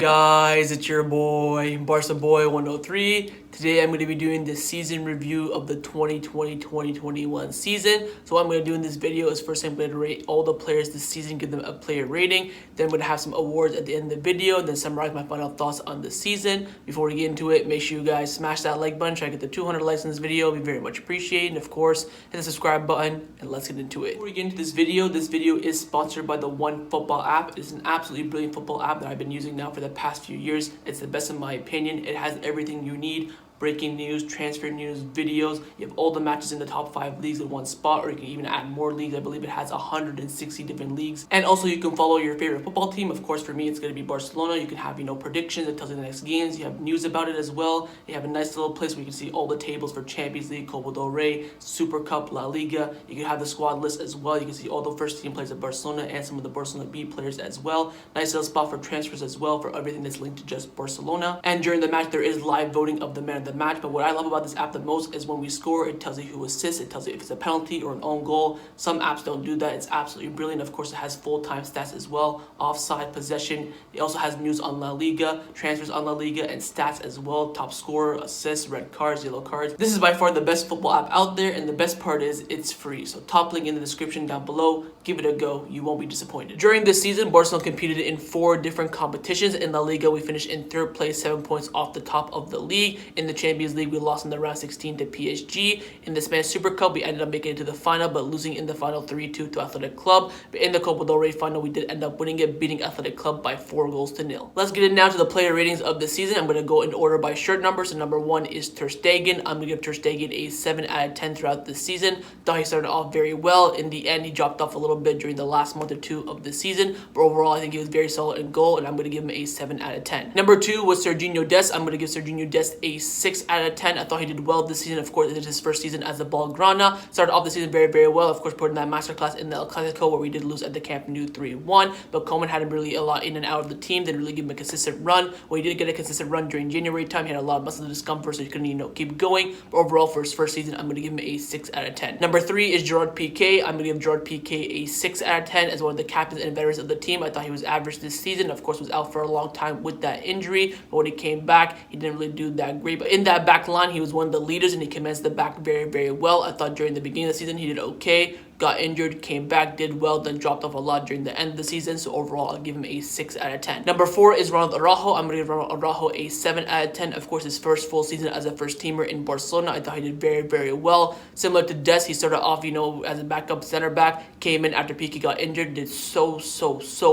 guys, it's your boy, Barca Boy 103. Today I'm going to be doing the season review of the 2020-2021 season. So what I'm going to do in this video is first I'm going to rate all the players this season, give them a player rating. Then I'm going to have some awards at the end of the video, and then summarize my final thoughts on the season. Before we get into it, make sure you guys smash that like button, try to get the 200 likes in this video. It'll be very much appreciated. And of course, hit the subscribe button, and let's get into it. Before we get into this video is sponsored by the One Football app. It is an absolutely brilliant football app that I've been using now for the past few years. It's the best in my opinion. It has everything you need. Breaking news, transfer news, videos. You have all the matches in the top 5 leagues in one spot, or you can even add more leagues. I believe it has 160 different leagues. And also you can follow your favorite football team. Of course, for me, it's going to be Barcelona. You can have, predictions. It tells you the next games. You have news about it as well. You have a nice little place where you can see all the tables for Champions League, Copa del Rey, Super Cup, La Liga. You can have the squad list as well. You can see all the first team players of Barcelona and some of the Barcelona B players as well. Nice little spot for transfers as well, for everything that's linked to just Barcelona. And during the match, there is live voting of the man of the match. But what I love about this app the most is when we score, it tells you who assists, it tells you if it's a penalty or an own goal. Some apps don't do that. It's absolutely brilliant. Of course, it has full-time stats as well, offside, possession. It also has news on La Liga, transfers on La Liga, and stats as well. Top scorer, assists, red cards, yellow cards. This is by far the best football app out there, and the best part is it's free. So top link in the description down below. Give it a go. You won't be disappointed. During this season, Barcelona competed in 4 different competitions. In La Liga, we finished in 3rd place, 7 points off the top of the league. In the Champions League, we lost in the round 16 to PSG. In the Spanish Super Cup, we ended up making it to the final, but losing in the final 3-2 to Athletic Club. But in the Copa del Rey final, we did end up winning it, beating Athletic Club by 4-0. Let's get in now to the player ratings of the season. I'm going to go in order by shirt number. So number 1 is Ter Stegen. I'm going to give Ter Stegen a 7 out of 10 throughout the season. Thought he started off very well. In the end, he dropped off a little bit during the last month or 2 of the season. But overall, I think he was very solid in goal, and I'm going to give him a 7 out of 10. Number 2 was Serginho Dest. I'm going to give Serginho Dest a 6 out of 10. I thought he did well this season. Of course, it is his first season as a Blaugrana. Started off the season very, very well. Of course, putting that masterclass in the El Clasico, where we did lose at the Camp Nou 3-1. But Koeman had him really a lot in and out of the team. Didn't really give him a consistent run. When he did get a consistent run during January time, he had a lot of muscle discomfort, so he couldn't, keep going. But overall, for his first season, I'm going to give him a 6 out of 10. Number 3 is Gerard Pique. I'm going to give Gerard Pique a 6 out of 10 as one of the captains and veterans of the team. I thought he was average this season. Of course, was out for a long time with that injury. But when he came back, he didn't really do that great. But in that back line, he was one of the leaders, and he commenced the back very, very well. I thought during the beginning of the season, he did okay. Got injured, came back, did well, then dropped off a lot during the end of the season. So overall, I'll give him a 6 out of 10. Number 4 is Ronald Araujo. I'm going to give Ronald Araujo a 7 out of 10. Of course, his first full season as a first teamer in Barcelona. I thought he did very, very well. Similar to Dest, he started off, as a backup center back, came in after Pique got injured, did so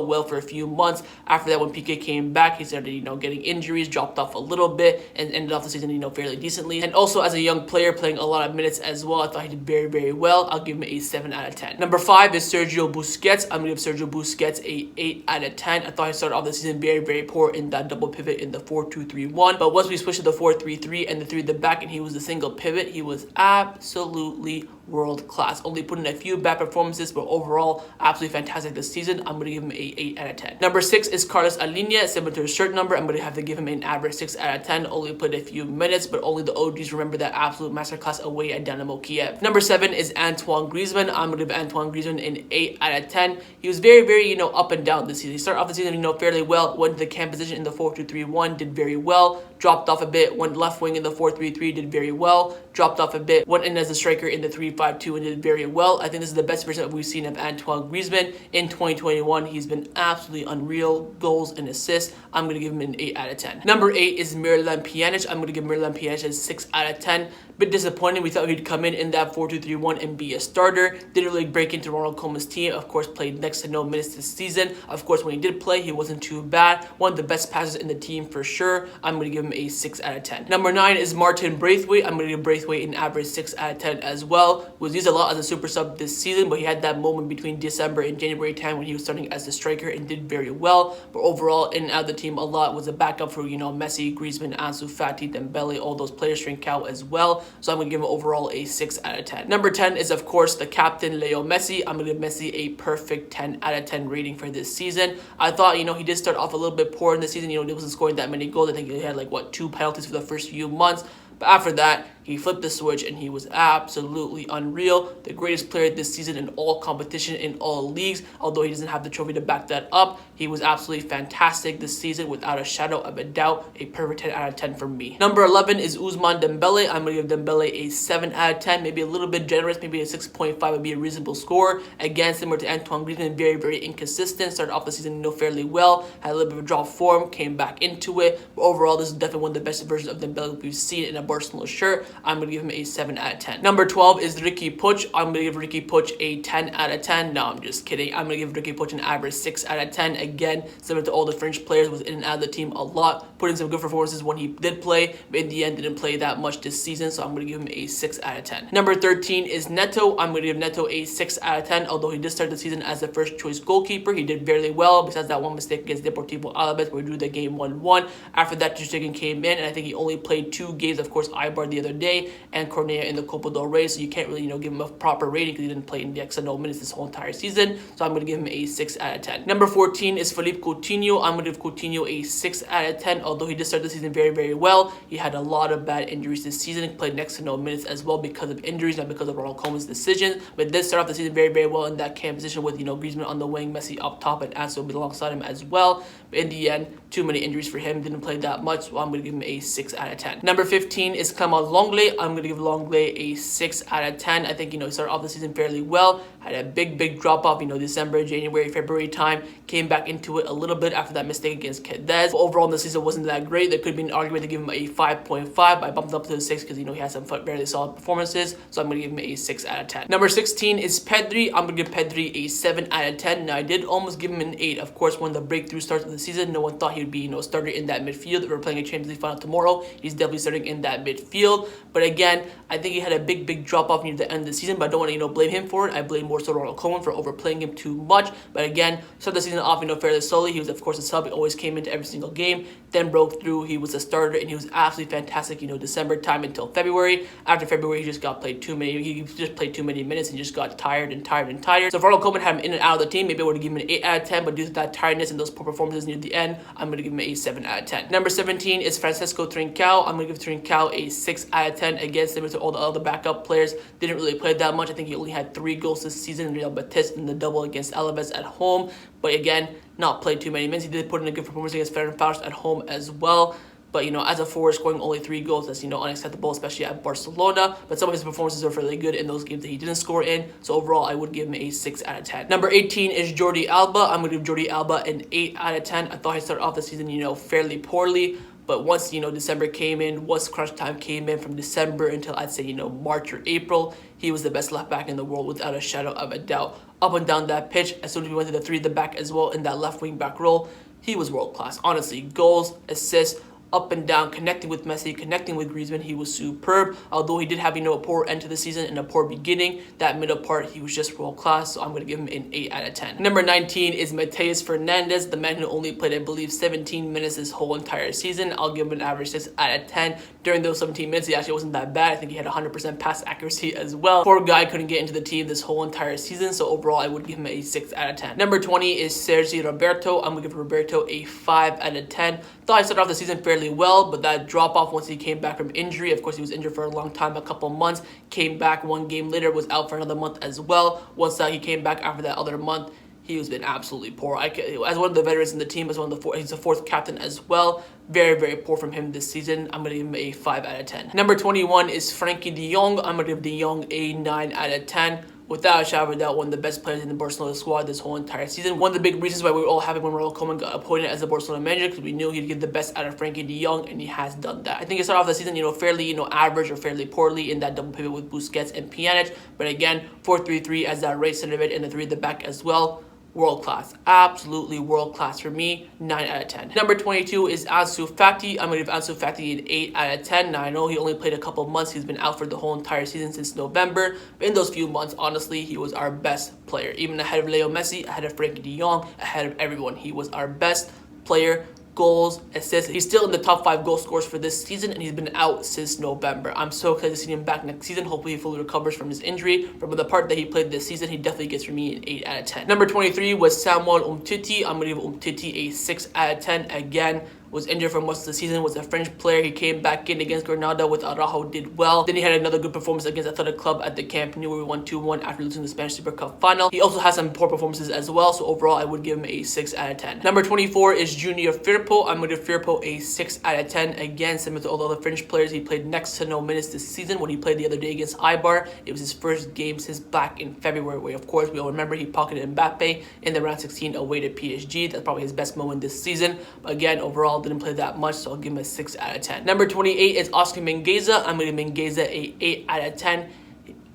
well for a few months. After that, when Pique came back, he started, getting injuries, dropped off a little bit, and ended off the season, fairly decently. And also as a young player, playing a lot of minutes as well, I thought he did very, very well. I'll give him a 7 out of 10. Number 5 is Sergio Busquets. I'm going to give Sergio Busquets a 8 out of 10. I thought he started off the season very, very poor in that double pivot in the 4-2-3-1. But once we switched to the 4-3-3 and the 3 at the back, and he was the single pivot, he was absolutely world class. Only put in a few bad performances, but overall, absolutely fantastic this season. I'm going to give him a 8 out of 10. Number 6 is Carlos Alina. Similar to his shirt number, I'm going to have to give him an average 6 out of 10. Only put a few minutes, but only the OGs remember that absolute masterclass away at Dynamo Kiev. Number 7 is Antoine Griezmann. I'm going to give Antoine Griezmann an 8 out of 10. He was very, very, up and down this season. He started off the season, fairly well. Went to the camp position in the 4-2-3-1, did very well. Dropped off a bit. Went left wing in the 4-3-3, did very well. Dropped off a bit. Went in as a striker in the 3-5-2 and did very well. I think this is the best version that we've seen of Antoine Griezmann in 2021. He's been absolutely unreal. Goals and assists. I'm going to give him an 8 out of 10. Number 8 is Miralem Pjanic. I'm going to give Miralem Pjanic a 6 out of 10. Bit disappointing. We thought he'd come in that 4-2-3-1 and be a starter. Didn't really break into Ronald Koeman's team. Of course, played next to no minutes this season. Of course, when he did play, he wasn't too bad. One of the best passers in the team for sure. I'm going to give him a 6 out of 10. Number 9 is Martin Braithwaite. I'm going to give Braithwaite an average 6 out of 10 as well. Was used a lot as a super sub this season, but he had that moment between December and January time when he was starting as a striker and did very well. But overall, in and out of the team a lot. Was a backup for, Messi, Griezmann, Ansu Fati, Dembele, all those players, Trincao as well. So I'm going to give him overall a 6 out of 10. Number 10 is, of course, the captain, Leo Messi. I'm going to give Messi a perfect 10 out of 10 rating for this season. I thought, he did start off a little bit poor in the season. He wasn't scoring that many goals. I think he had, 2 penalties for the first few months. But after that, he flipped the switch and he was absolutely unreal. The greatest player this season in all competition, in all leagues. Although he doesn't have the trophy to back that up, he was absolutely fantastic this season without a shadow of a doubt. A perfect 10 out of 10 from me. Number 11 is Ousmane Dembele. I'm going to give Dembele a 7 out of 10. Maybe a little bit generous, maybe a 6.5 would be a reasonable score. Again, similar to Antoine Griezmann, very, very inconsistent. Started off the season fairly well, had a little bit of a drop form, came back into it. But overall, this is definitely one of the best versions of Dembele we've seen in a Barcelona shirt. I'm going to give him a 7 out of 10. Number 12 is Riqui Puig. I'm going to give Riqui Puig a 10 out of 10. No, I'm just kidding. I'm going to give Riqui Puig an average 6 out of 10. Again, similar to all the French players, was in and out of the team a lot, put in some good performances when he did play, but in the end didn't play that much this season, so I'm going to give him a 6 out of 10. Number 13 is Neto. I'm going to give Neto a 6 out of 10. Although he did start the season as the first choice goalkeeper, he did fairly well, besides that one mistake against Deportivo Alaves where he drew the game 1-1. After that, Ter Stegen came in, and I think he only played 2 games. Of course, Eibar the other day and Cornea in the Copa del Rey, so you can't really give him a proper rating because he didn't play in the XNO minutes this whole entire season, so I'm going to give him a 6 out of 10. Number 14 is Philippe Coutinho. I'm going to give Coutinho a 6 out of 10. Although he did start the season very, very well, he had a lot of bad injuries this season. He played next to no minutes as well because of injuries, not because of Ronald Koeman's decisions, but did start off the season very, very well in that cam position with Griezmann on the wing, Messi up top, and Ansu alongside him as well. But in the end, too many injuries for him, didn't play that much, so I'm going to give him a 6 out of 10. Number 15 is Clement Lenglet. I'm going to give Lenglet a 6 out of 10. I think, he started off the season fairly well, had a big drop off, December, January, February time, came back into it a little bit after that mistake against Cadiz. But overall, the season wasn't that great. There could be an argument to give him a 5.5. I bumped up to the 6 because, he had some fairly solid performances, so I'm going to give him a 6 out of 10. Number 16 is Pedri. I'm going to give Pedri a 7 out of 10. Now, I did almost give him an 8. Of course, when the breakthrough starts of the season, no one thought he would be, a starter in that midfield. We're playing a Champions League final tomorrow. He's definitely starting in that midfield. But again, I think he had a big drop off near the end of the season, but I don't want to, blame him for it. I blame more so Ronald Koeman for overplaying him too much. But again, started the season off, fairly slowly. He was, of course, a sub. He always came into every single game, then broke through. He was a starter, and he was absolutely fantastic, December time until February. After February, he just played too many minutes and just got tired. So if Ronald Koeman had him in and out of the team, maybe I would have given him an 8 out of 10, but due to that tiredness and those poor performances near the end, I'm going to give him a 7 out of 10. Number 17 is Francisco Trincao. I'm going to give Trincao a 6 out of 10. Again, similar to all the other backup players, didn't really play that much. I think he only had 3 goals this season in Real Betis in the double against Alaves at home. But again, not played too many minutes. He did put in a good performance against Ferencváros at home as well. But, as a forward, scoring only 3 goals, that's, unacceptable, especially at Barcelona. But some of his performances are fairly good in those games that he didn't score in. So overall, I would give him a 6 out of 10. Number 18 is Jordi Alba. I'm going to give Jordi Alba an 8 out of 10. I thought he started off the season, fairly poorly. But once, December came in, once crunch time came in from December until I'd say, March or April, he was the best left back in the world without a shadow of a doubt. Up and down that pitch, as soon as we went to the 3 at the back as well in that left wing back role, he was world class. Honestly, goals, assists, up and down, connecting with Messi, connecting with Griezmann, he was superb. Although he did have, a poor end to the season and a poor beginning, that middle part, he was just world class, so I'm going to give him an 8 out of 10. Number 19 is Mateus Fernandez, the man who only played, I believe, 17 minutes this whole entire season. I'll give him an average 6 out of 10. During those 17 minutes, he actually wasn't that bad. I think he had 100% pass accuracy as well. Poor guy couldn't get into the team this whole entire season, so overall, I would give him a 6 out of 10. Number 20 is Sergi Roberto. I'm going to give Roberto a 5 out of 10. Thought I started off the season fairly well, but that drop off once he came back from injury, of course he was injured for a long time, a couple months, came back 1 game later, was out for another month as well. Once he came back after that other month, he has been absolutely poor. As one of the veterans in the team, he's the 4th captain as well. Very poor from him this season. I'm going to give him a 5 out of 10. Number 21 is Frankie de Jong. I'm going to give de Jong a 9 out of 10. Without a shadow of a doubt, one of the best players in the Barcelona squad this whole entire season. One of the big reasons why we were all happy when Ronald Koeman got appointed as the Barcelona manager, because we knew he'd get the best out of Frankie de Jong, and he has done that. I think he started off the season, fairly, average or fairly poorly in that double pivot with Busquets and Pjanic. But again, 4-3-3 as that right center mid and the 3 at the back as well. World class, absolutely world class for me, 9 out of 10. Number 22 is Ansu Fati. I'm going to give Ansu Fati an 8 out of 10. Now I know he only played a couple months. He's been out for the whole entire season since November. But in those few months, honestly, he was our best player. Even ahead of Leo Messi, ahead of Frankie de Jong, ahead of everyone. He was our best player. Goals, assists. He's still in the top 5 goal scorers for this season, and he's been out since November. I'm so excited to see him back next season. Hopefully, he fully recovers from his injury. But with the part that he played this season, he definitely gets for me an 8 out of 10. Number 23 was Samuel Umtiti. I'm going to give Umtiti a 6 out of 10. Again, was injured for most of the season, was a French player. He came back in against Granada with Araujo, did well. Then he had another good performance against Athletic Club at the Camp Nou where we won 2-1 after losing the Spanish Super Cup final. He also has some poor performances as well, so overall I would give him a 6 out of 10. Number 24 is Junior Firpo. I'm going to give Firpo a 6 out of 10. Again, similar to all the other French players, he played next to no minutes this season. When he played the other day against Eibar, it was his first game since back in February, where of course we all remember he pocketed Mbappe in the round 16 away to PSG. That's probably his best moment this season. But again, overall didn't play that much, so I'll give him a 6 out of 10. Number 28 is Oscar Mingueza. I'm going to give Mingueza a 8 out of 10.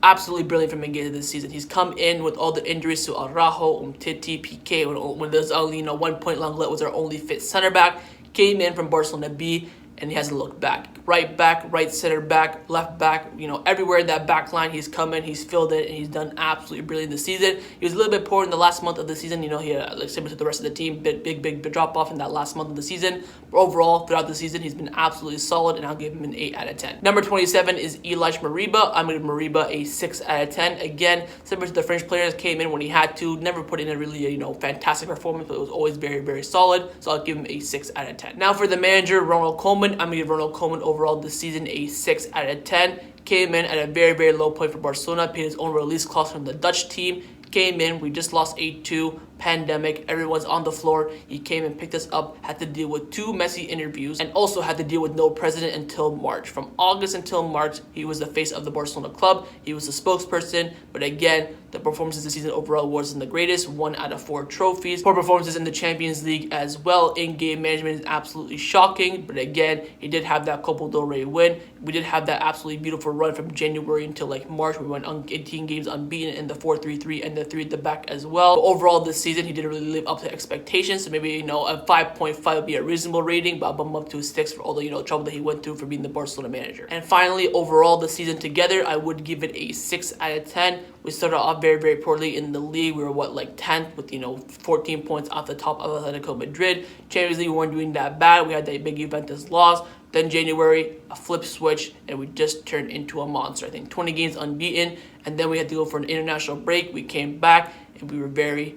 Absolutely brilliant from Mingueza this season. He's come in with all the injuries to Araujo, Umtiti, Pique, when there's only 1 point Lenglet was our only fit center back. Came in from Barcelona B, and he hasn't looked back. Right center back, left back, everywhere in that back line, he's come in, he's filled it, and he's done absolutely brilliant this season. He was a little bit poor in the last month of the season. He had, similar to the rest of the team, big drop off in that last month of the season. But overall, throughout the season, he's been absolutely solid, and I'll give him an 8 out of 10. Number 27 is Elijah Mariba. I'm going to give Mariba a 6 out of 10. Again, similar to the French players, came in when he had to, never put in a really, fantastic performance, but it was always very solid. So I'll give him a 6 out of 10. Now for the manager, Ronald Koeman. I'm going to give Ronald Koeman overall this season a 6 out of 10. Came in at a very low point for Barcelona, paid his own release clause from the Dutch team. Came in, we just lost 8-2, pandemic, everyone's on the floor. He came and picked us up, had to deal with 2 messy interviews, and also had to deal with no president until March. From August until March, he was the face of the Barcelona club. He was the spokesperson, but again, the performances this season overall wasn't the greatest. 1 out of 4 trophies. Poor performances in the Champions League as well. In-game management is absolutely shocking, but again, he did have that Copa del Rey win. We did have that absolutely beautiful run from January until March. We went on 18 games unbeaten in the 4-3-3 and the 3 at the back as well. But overall this season, he didn't really live up to expectations. So maybe, a 5.5 would be a reasonable rating, but I'll bump up to a 6 for all the, trouble that he went through for being the Barcelona manager. And finally, overall the season together, I would give it a 6 out of 10. We started off very poorly in the league. We were 10th with 14 points off the top of Atletico Madrid. Champions League, we weren't doing that bad. We had that big Juventus loss. Then January, a flip switch, and we just turned into a monster. I think 20 games unbeaten, and then we had to go for an international break. We came back, and we were very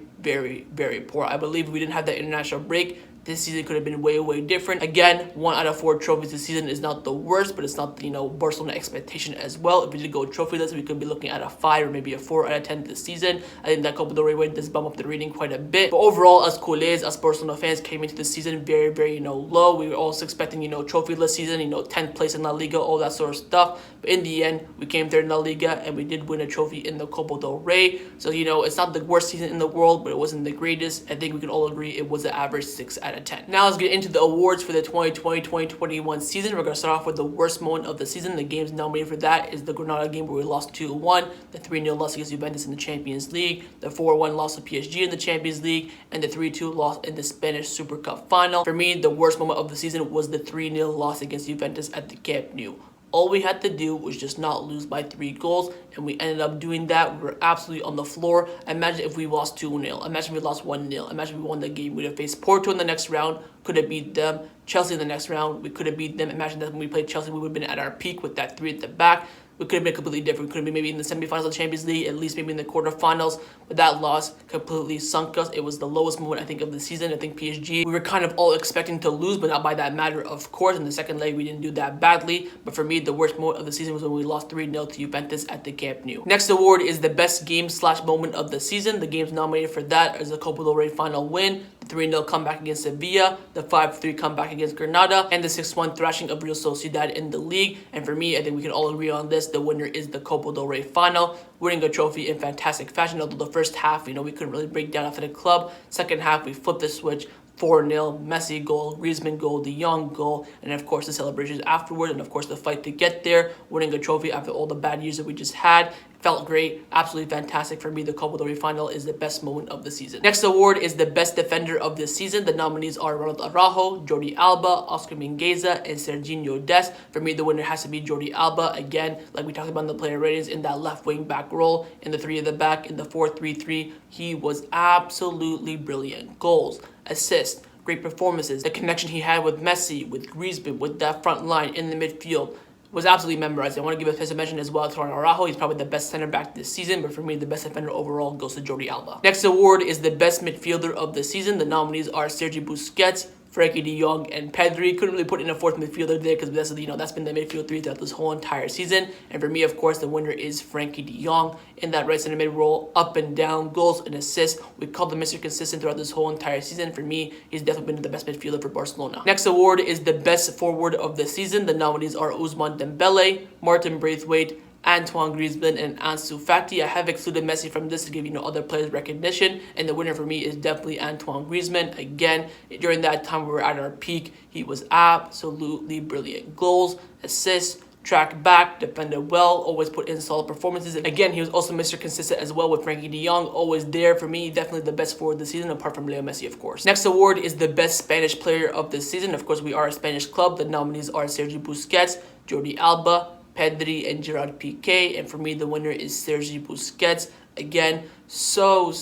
poor. I believe if we didn't have that international break, this season could have been way different. Again, 1 out of 4 trophies this season is not the worst, but it's not the Barcelona expectation as well. If we did go trophyless, we could be looking at a 5 or maybe a 4 out of 10 this season. I think that Copa del Rey win does bump up the rating quite a bit. But overall, as culés, as Barcelona fans, came into the season very low. We were also expecting trophyless season, 10th place in La Liga, all that sort of stuff. But in the end, we came third in La Liga, and we did win a trophy in the Copa del Rey. So it's not the worst season in the world, but it wasn't the greatest. I think we can all agree it was an average 6 out of 10. Now let's get into the awards for the 2020-2021 season. We're going to start off with the worst moment of the season. The games nominated for that is the Granada game where we lost 2-1, the 3-0 loss against Juventus in the Champions League, the 4-1 loss to PSG in the Champions League, and the 3-2 loss in the Spanish Super Cup final. For me, the worst moment of the season was the 3-0 loss against Juventus at the Camp Nou. All we had to do was just not lose by 3 goals, and we ended up doing that. We were absolutely on the floor. Imagine if we lost 2-0. Imagine if we lost 1-0. Imagine if we won the game. We'd have faced Porto in the next round, could have beat them. Chelsea in the next round, we could have beat them. Imagine that when we played Chelsea, we would have been at our peak with that 3 at the back. We could have been completely different. We could have been maybe in the semifinals of the Champions League, at least maybe in the quarterfinals. But that loss completely sunk us. It was the lowest moment, I think, of the season. I think PSG, we were kind of all expecting to lose, but not by that matter, of course. In the second leg, we didn't do that badly. But for me, the worst moment of the season was when we lost 3-0 to Juventus at the Camp Nou. Next award is the best game/moment of the season. The games nominated for that is the Copa del Rey final win, the 3-0 comeback against Sevilla, the 5-3 comeback against Granada, and the 6-1 thrashing of Real Sociedad in the league. And for me, I think we can all agree on this. The winner is the Copa del Rey final, winning a trophy in fantastic fashion. Although the first half, we couldn't really break down after the club. Second half, we flipped the switch. 4-0, Messi goal, Griezmann goal, De Jong goal, and of course the celebrations afterward, and of course the fight to get there, winning a trophy after all the bad years that we just had. Felt great, absolutely fantastic. For me, the Copa del Rey final is the best moment of the season. Next award is the best defender of the season. The nominees are Ronald Araujo, Jordi Alba, Oscar Mingueza, and Serginho Dest. For me, the winner has to be Jordi Alba. Again, like we talked about in the player ratings, in that left wing back role, in the 3 at the back, in the 4-3-3, he was absolutely brilliant. Goals, assists, great performances. The connection he had with Messi, with Griezmann, with that front line in the midfield was absolutely memorized. I want to give a special mention as well to Araujo. He's probably the best center back this season, but for me, the best defender overall goes to Jordi Alba. Next award is the best midfielder of the season. The nominees are Sergi Busquets, Frankie de Jong, and Pedri. Couldn't really put in a fourth midfielder there because that's been the midfield three throughout this whole entire season. And for me, of course, the winner is Frankie de Jong in that right center mid role, up and down, goals and assists. We called him Mr. Consistent throughout this whole entire season. For me, he's definitely been the best midfielder for Barcelona. Next award is the best forward of the season. The nominees are Ousmane Dembele, Martin Braithwaite, Antoine Griezmann, and Ansu Fati. I have excluded Messi from this to give other players recognition, and the winner for me is definitely Antoine Griezmann. Again, during that time we were at our peak, he was absolutely brilliant. Goals, assists, track back, defended well, always put in solid performances. And again, he was also Mr. Consistent as well with Frankie de Jong, always there for me. Definitely the best forward this season, apart from Leo Messi, of course. Next award is the best Spanish player of the season. Of course, we are a Spanish club. The nominees are Sergio Busquets, Jordi Alba, Pedri, and Gerard Pique. And for me, the winner is Sergio Busquets. Again, so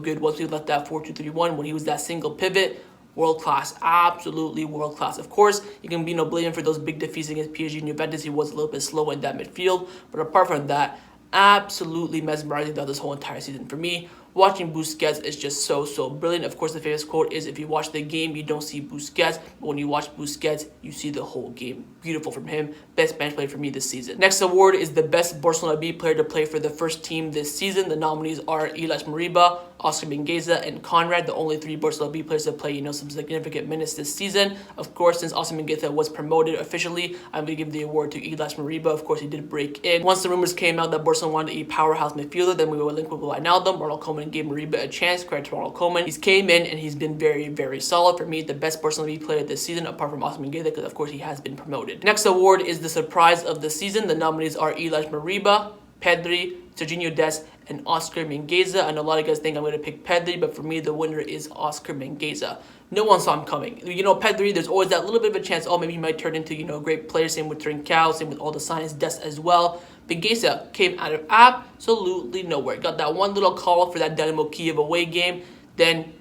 good. Once we left that 4-2-3-1, when he was that single pivot, world class, absolutely world class. Of course, you can blame him for those big defeats against PSG and Juventus. He was a little bit slow in that midfield, but apart from that, absolutely mesmerizing throughout this whole entire season. For me, watching Busquets is just so brilliant. Of course, the famous quote is, if you watch the game, you don't see Busquets, but when you watch Busquets, you see the whole game. Beautiful from him. Best Spanish player for me this season. Next award is the best Barcelona B player to play for the first team this season. The nominees are Ilaix Moriba, Oscar Mingueza, and Conrad, the only three Barcelona B players to play, some significant minutes this season. Of course, since Oscar Mingueza was promoted officially, I'm going to give the award to Ilaix Moriba. Of course, he did break in. Once the rumors came out that Barcelona wanted a powerhouse midfielder, then we were linked with Wijnaldum. Ronald Koeman gave Moriba a chance. Credit to Ronald Koeman. He's came in and he's been very solid. For me, the best Barcelona B player this season, apart from Oscar Mingueza, because of course he has been promoted. Next award is the surprise of the season. The nominees are Ilaix Moriba, Pedri, Serginho Dest, and Oscar Mingueza. I know a lot of you guys think I'm going to pick Pedri, but for me, the winner is Oscar Mingueza. No one saw him coming. Pedri, there's always that little bit of a chance, maybe he might turn into, a great player. Same with Trincao, same with all the signs, Dest as well. Mingueza came out of absolutely nowhere. Got that one little call for that Dynamo Kiev away game. Then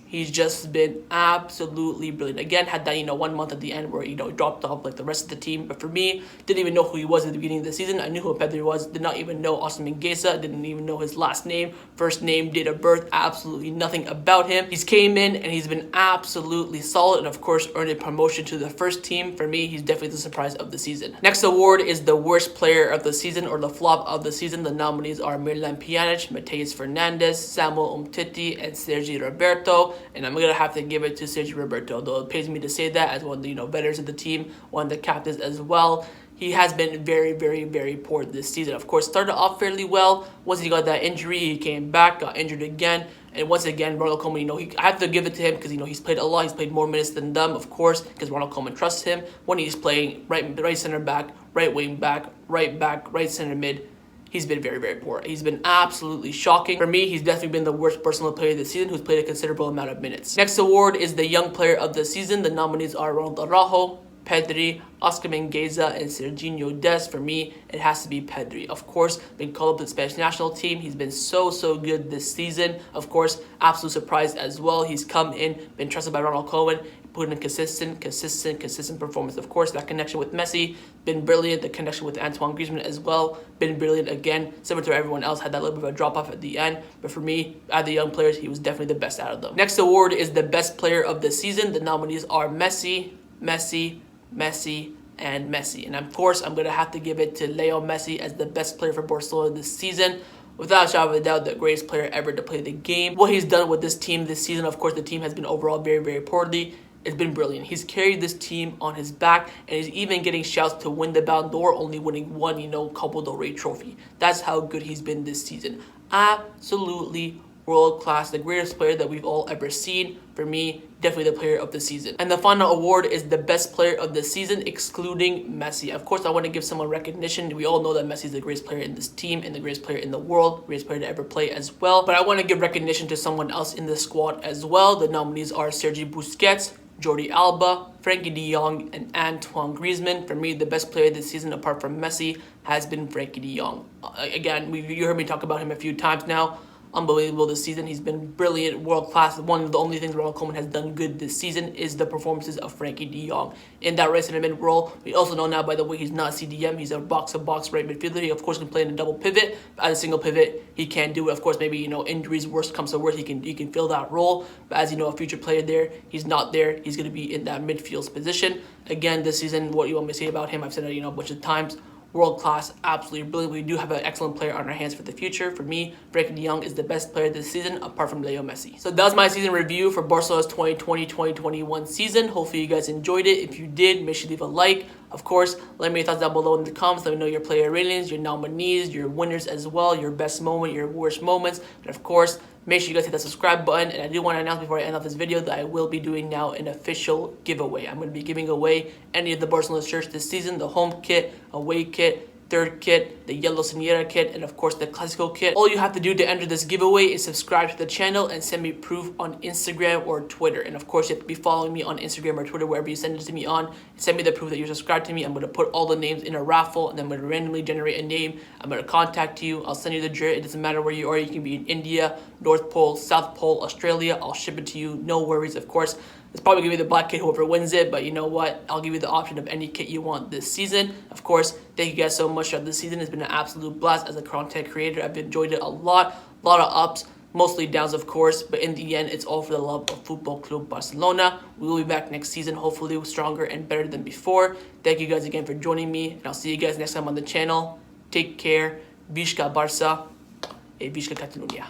he's just been absolutely brilliant. Again, had that, 1 month at the end where, he dropped off like the rest of the team. But for me, didn't even know who he was at the beginning of the season. I knew who Pedri was. Did not even know Oscar Mingueza. Didn't even know his last name, first name, date of birth. Absolutely nothing about him. He's came in and he's been absolutely solid. And of course, earned a promotion to the first team. For me, he's definitely the surprise of the season. Next award is the worst player of the season or the flop of the season. The nominees are Miralem Pjanic, Mateus Fernandes, Samuel Umtiti, and Sergi Roberto. And I'm going to have to give it to Sergi Roberto, though it pains me to say that as one of the veterans of the team, one of the captains as well. He has been very poor this season. Of course, started off fairly well. Once he got that injury, he came back, got injured again. And once again, Ronald Koeman, I have to give it to him because, he's played a lot. He's played more minutes than them, of course, because Ronald Koeman trusts him. When he's playing right center back, right wing back, right center mid, he's been very poor. He's been absolutely shocking. For me, he's definitely been the worst Barcelona player this season who's played a considerable amount of minutes. Next award is the young player of the season. The nominees are Ronald Araujo, Pedri, Oscar Mingueza, and Serginho Dest. For me, it has to be Pedri. Of course, been called up to the Spanish national team. He's been so good this season. Of course, absolute surprise as well. He's come in, been trusted by Ronald Koeman, put in a consistent performance. Of course, that connection with Messi, been brilliant. The connection with Antoine Griezmann as well, been brilliant again. Similar to everyone else, had that little bit of a drop-off at the end. But for me, out of the young players, he was definitely the best out of them. Next award is the best player of the season. The nominees are Messi, and Messi. And of course, I'm going to have to give it to Leo Messi as the best player for Barcelona this season. Without a shadow of a doubt, the greatest player ever to play the game. What he's done with this team this season, of course, the team has been overall very poorly. It's been brilliant. He's carried this team on his back, and he's even getting shouts to win the Ballon d'Or, only winning one, Copa del Rey trophy. That's how good he's been this season. Absolutely world class, the greatest player that we've all ever seen. For me, definitely the player of the season. And the final award is the best player of the season, excluding Messi. Of course, I want to give someone recognition. We all know that Messi is the greatest player in this team and the greatest player in the world, greatest player to ever play as well. But I want to give recognition to someone else in the squad as well. The nominees are Sergi Busquets, Jordi Alba, Frankie de Jong, and Antoine Griezmann. For me, the best player this season, apart from Messi, has been Frankie de Jong. Again, you heard me talk about him a few times now. unbelievable this season. He's been brilliant, world class. One of the only things Ronald Koeman has done good this season is the performances of Frankie de Jong in that right center mid role. We also know now, by the way, he's not CDM. He's a box-to-box right midfielder. He of course can play in a double pivot, but as a single pivot, he can't do it. Of course, maybe injuries, worst comes to worst, he can fill that role. But as a future player there, he's not there. He's going to be in that midfield position. Again, this season, what you want me to say about him? I've said it a bunch of times. World class, absolutely brilliant. We do have an excellent player on our hands for the future. For me, Frankie de Jong is the best player this season, apart from Leo Messi. So that was my season review for Barcelona's 2020-2021 season. Hopefully you guys enjoyed it. If you did, make sure you leave a like. Of course, let me know your thoughts down below in the comments. Let me know your player ratings, your nominees, your winners as well, your best moment, your worst moments. And of course, make sure you guys hit that subscribe button. And I do want to announce before I end off this video that I will be doing now an official giveaway. I'm going to be giving away any of the Barcelona shirts this season, the home kit, away kit, third kit, the yellow Señora kit, and of course the Classico kit. All you have to do to enter this giveaway is subscribe to the channel and send me proof on Instagram or Twitter. And of course you have to be following me on Instagram or Twitter, wherever you send it to me on. Send me the proof that you're subscribed to me. I'm going to put all the names in a raffle, and then I'm going to randomly generate a name. I'm going to contact you. I'll send you the shirt. It doesn't matter where you are. You can be in India, North Pole, South Pole, Australia. I'll ship it to you. No worries, of course. It's probably going to be the black kit, whoever wins it, but you know what? I'll give you the option of any kit you want this season. Of course, thank you guys so much throughout this season. It's been an absolute blast as a content creator. I've enjoyed it a lot of ups, mostly downs, of course, but in the end, it's all for the love of Football Club Barcelona. We will be back next season, hopefully stronger and better than before. Thank you guys again for joining me, and I'll see you guys next time on the channel. Take care. Visca Barça and Visca Catalunya.